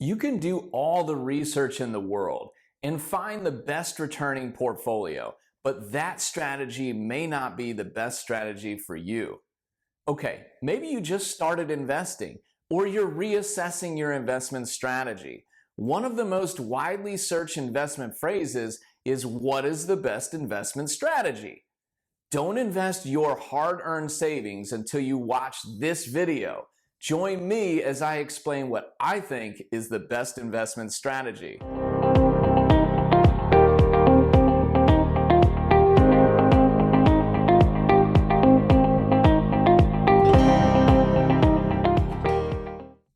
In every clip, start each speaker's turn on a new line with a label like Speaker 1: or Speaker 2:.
Speaker 1: You can do all the research in the world and find the best returning portfolio, but that strategy may not be the best strategy for you. Okay, maybe you just started investing or you're reassessing your investment strategy. One of the most widely searched investment phrases is, "What is the best investment strategy?" Don't invest your hard-earned savings until you watch this video. Join me as I explain what I think is the best investment strategy.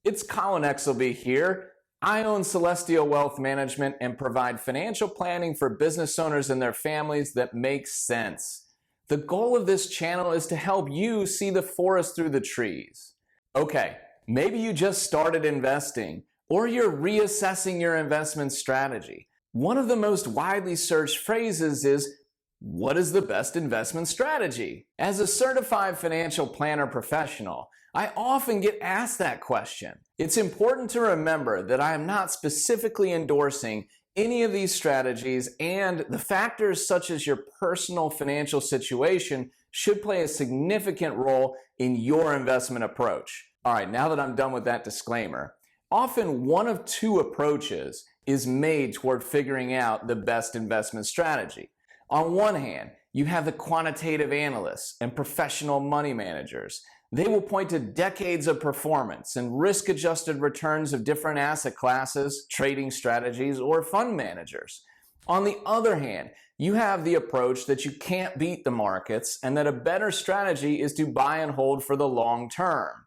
Speaker 1: It's Colin Exelby here. I own Celestial Wealth Management and provide financial planning for business owners and their families that makes sense. The goal of this channel is to help you see the forest through the trees. Okay, maybe you just started investing or you're reassessing your investment strategy. One of the most widely searched phrases is, "What is the best investment strategy?" As a certified financial planner professional, I often get asked that question. It's important to remember that I am not specifically endorsing any of these strategies, and the factors such as your personal financial situation should play a significant role in your investment approach. All right, now that I'm done with that disclaimer, often one of two approaches is made toward figuring out the best investment strategy. On one hand, you have the quantitative analysts and professional money managers. They will point to decades of performance and risk-adjusted returns of different asset classes, trading strategies, or fund managers. On the other hand, you have the approach that you can't beat the markets and that a better strategy is to buy and hold for the long term.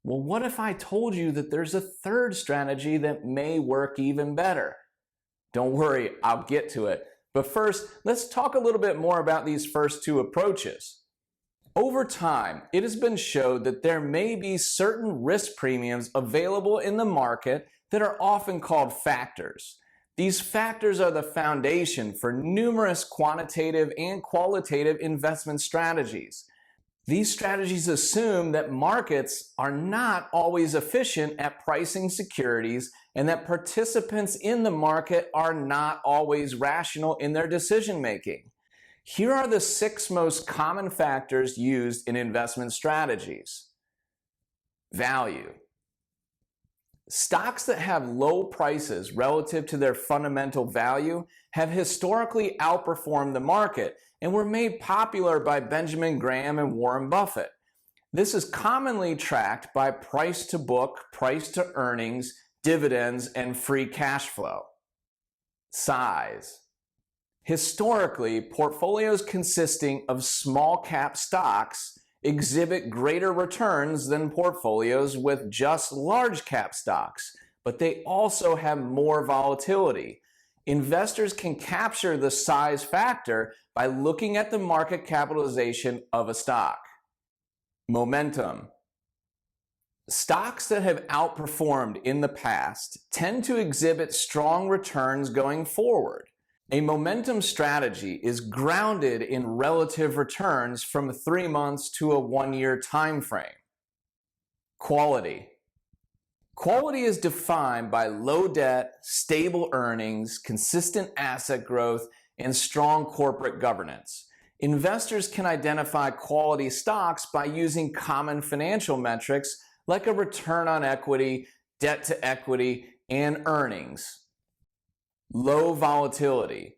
Speaker 1: Well, what if I told you that there's a third strategy that may work even better? Don't worry, I'll get to it. But first, let's talk a little bit more about these first two approaches. Over time, it has been shown that there may be certain risk premiums available in the market that are often called factors. These factors are the foundation for numerous quantitative and qualitative investment strategies. These strategies assume that markets are not always efficient at pricing securities and that participants in the market are not always rational in their decision making. Here are the 6 most common factors used in investment strategies. Value. Stocks that have low prices relative to their fundamental value have historically outperformed the market and were made popular by Benjamin Graham and Warren Buffett. This is commonly tracked by price to book, price to earnings, dividends, and free cash flow. Size. Historically, portfolios consisting of small cap stocks exhibit greater returns than portfolios with just large cap stocks, but they also have more volatility. Investors can capture the size factor by looking at the market capitalization of a stock. Momentum. Stocks that have outperformed in the past tend to exhibit strong returns going forward. A momentum strategy is grounded in relative returns from 3 months to a 1-year time frame. Quality. Quality is defined by low debt, stable earnings, consistent asset growth, and strong corporate governance. Investors can identify quality stocks by using common financial metrics like a return on equity, debt to equity, and earnings. Low volatility.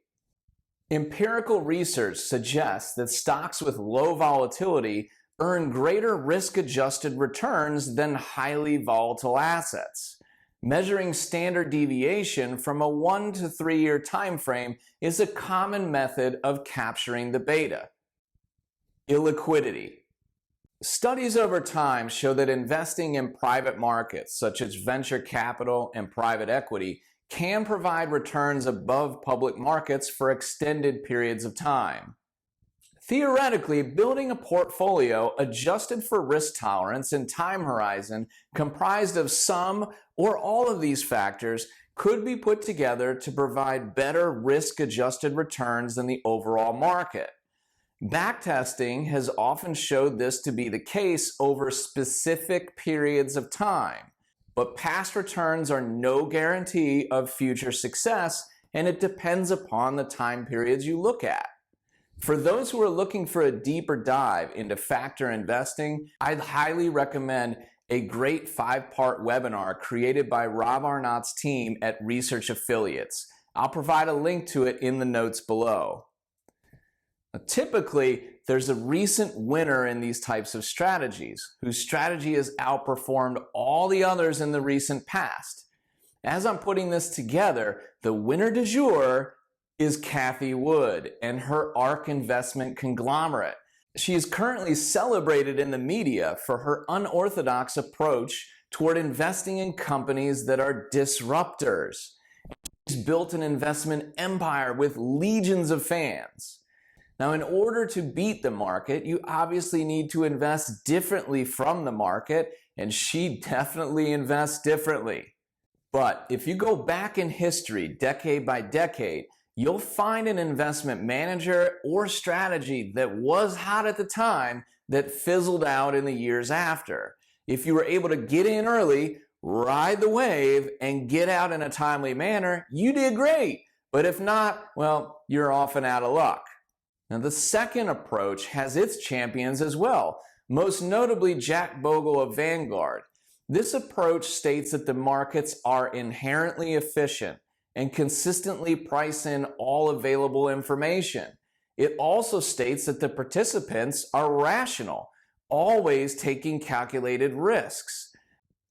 Speaker 1: Empirical research suggests that stocks with low volatility earn greater risk-adjusted returns than highly volatile assets. Measuring standard deviation from a 1 to 3 year time frame is a common method of capturing the beta. Illiquidity. Studies over time show that investing in private markets, such as venture capital and private equity, can provide returns above public markets for extended periods of time. Theoretically, building a portfolio adjusted for risk tolerance and time horizon comprised of some or all of these factors could be put together to provide better risk-adjusted returns than the overall market. Backtesting has often showed this to be the case over specific periods of time. but past returns are no guarantee of future success, and it depends upon the time periods you look at. For those who are looking for a deeper dive into factor investing, I'd highly recommend a great 5-part webinar created by Rob Arnott's team at Research Affiliates. I'll provide a link to it in the notes below. Now, typically, there's a recent winner in these types of strategies, whose strategy has outperformed all the others in the recent past. As I'm putting this together, the winner du jour is Cathie Wood and her ARK investment conglomerate. She is currently celebrated in the media for her unorthodox approach toward investing in companies that are disruptors. She's built an investment empire with legions of fans. Now, in order to beat the market, you obviously need to invest differently from the market, and she definitely invests differently. But if you go back in history, decade by decade, you'll find an investment manager or strategy that was hot at the time that fizzled out in the years after. If you were able to get in early, ride the wave, and get out in a timely manner, you did great. But if not, well, you're often out of luck. Now, the second approach has its champions as well, most notably Jack Bogle of Vanguard. This approach states that the markets are inherently efficient and consistently price in all available information. It also states that the participants are rational, always taking calculated risks.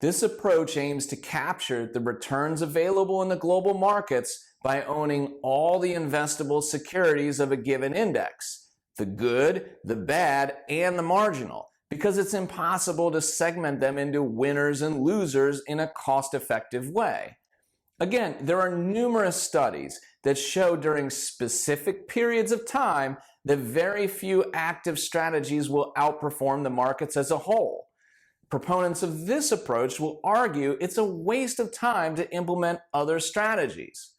Speaker 1: This approach aims to capture the returns available in the global markets by owning all the investable securities of a given index, the good, the bad, and the marginal, because it's impossible to segment them into winners and losers in a cost-effective way. Again, there are numerous studies that show during specific periods of time that very few active strategies will outperform the markets as a whole. Proponents of this approach will argue it's a waste of time to implement other strategies.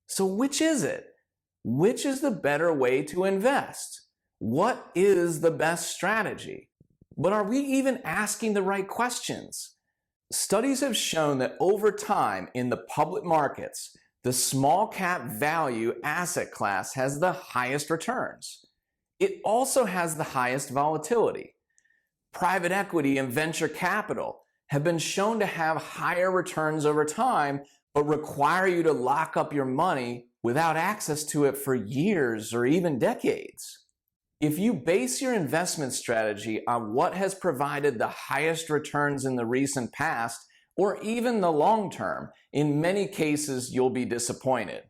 Speaker 1: So which is it? Which is the better way to invest? What is the best strategy? But are we even asking the right questions? Studies have shown that over time in the public markets, the small cap value asset class has the highest returns. It also has the highest volatility. Private equity and venture capital have been shown to have higher returns over time, but require you to lock up your money without access to it for years or even decades. If you base your investment strategy on what has provided the highest returns in the recent past, or even the long term, in many cases you'll be disappointed.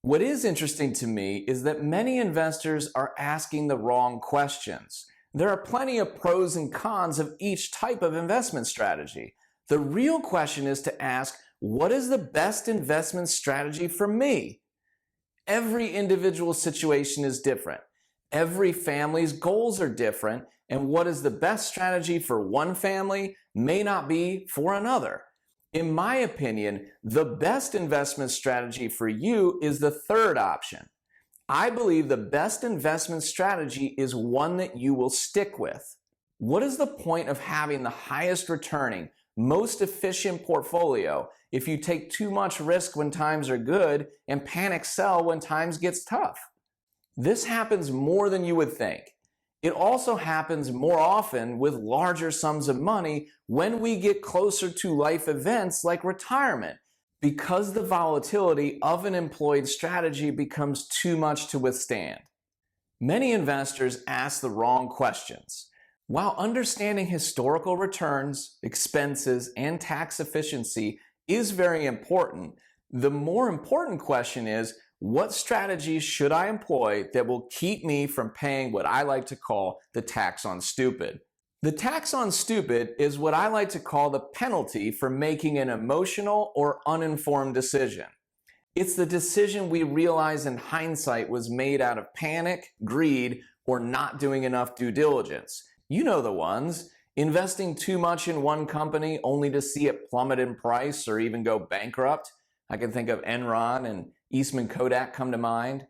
Speaker 1: What is interesting to me is that many investors are asking the wrong questions. There are plenty of pros and cons of each type of investment strategy. The real question is to ask, what is the best investment strategy for me? Every individual situation is different. Every family's goals are different, and what is the best strategy for one family may not be for another. In my opinion, the best investment strategy for you is the third option. I believe the best investment strategy is one that you will stick with. What is the point of having the highest returning, most efficient portfolio if you take too much risk when times are good and panic sell when times gets tough? This happens more than you would think. It also happens more often with larger sums of money when we get closer to life events like retirement, because the volatility of an employed strategy becomes too much to withstand. Many investors ask the wrong questions. While understanding historical returns, expenses, and tax efficiency is very important, the more important question is, what strategies should I employ that will keep me from paying what I like to call the tax on stupid? The tax on stupid is what I like to call the penalty for making an emotional or uninformed decision. It's the decision we realize in hindsight was made out of panic, greed, or not doing enough due diligence. You know the ones. Investing too much in one company only to see it plummet in price or even go bankrupt. I can think of Enron and Eastman Kodak come to mind.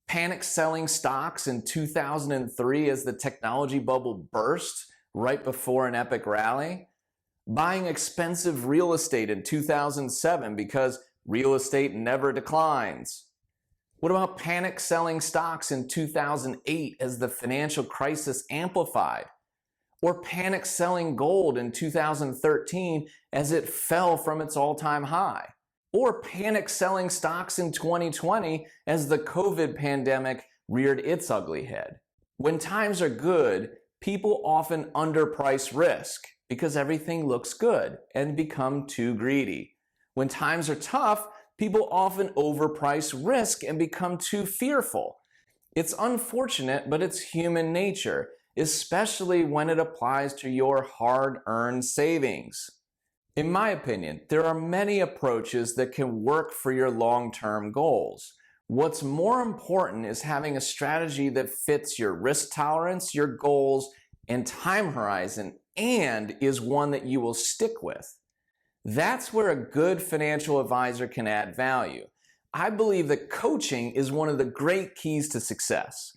Speaker 1: Panic selling stocks in 2003 as the technology bubble burst right before an epic rally. Buying expensive real estate in 2007 because real estate never declines? What about panic selling stocks in 2008 as the financial crisis amplified? Or panic selling gold in 2013 as it fell from its all-time high? Or panic selling stocks in 2020 as the COVID pandemic reared its ugly head? When times are good, people often underprice risk because everything looks good and become too greedy. When times are tough, people often overprice risk and become too fearful. It's unfortunate, but it's human nature, especially when it applies to your hard-earned savings. In my opinion, there are many approaches that can work for your long-term goals. What's more important is having a strategy that fits your risk tolerance, your goals, and time horizon, and is one that you will stick with. That's where a good financial advisor can add value. I believe that coaching is one of the great keys to success.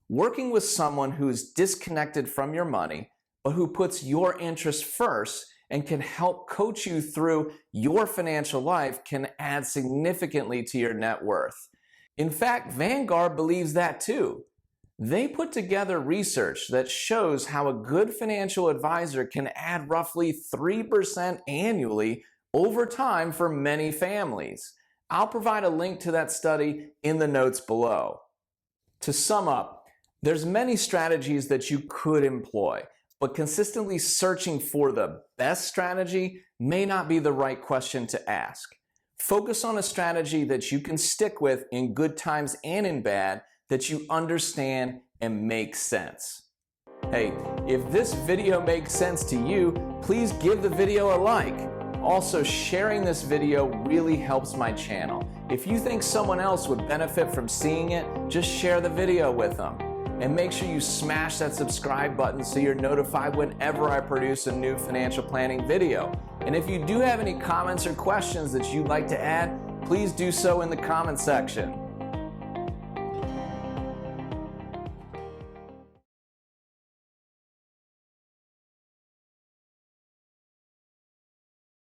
Speaker 1: Working with someone who is disconnected from your money, but who puts your interests first and can help coach you through your financial life can add significantly to your net worth. In fact, Vanguard believes that too. They put together research that shows how a good financial advisor can add roughly 3% annually over time for many families. I'll provide a link to that study in the notes below. To sum up, there's many strategies that you could employ, but consistently searching for the best strategy may not be the right question to ask. Focus on a strategy that you can stick with in good times and in bad, that you understand and makes sense. Hey, if this video makes sense to you, please give the video a like. Also, sharing this video really helps my channel. If you think someone else would benefit from seeing it, just share the video with them. And make sure you smash that subscribe button so you're notified whenever I produce a new financial planning video. And if you do have any comments or questions that you'd like to add, please do so in the comment section.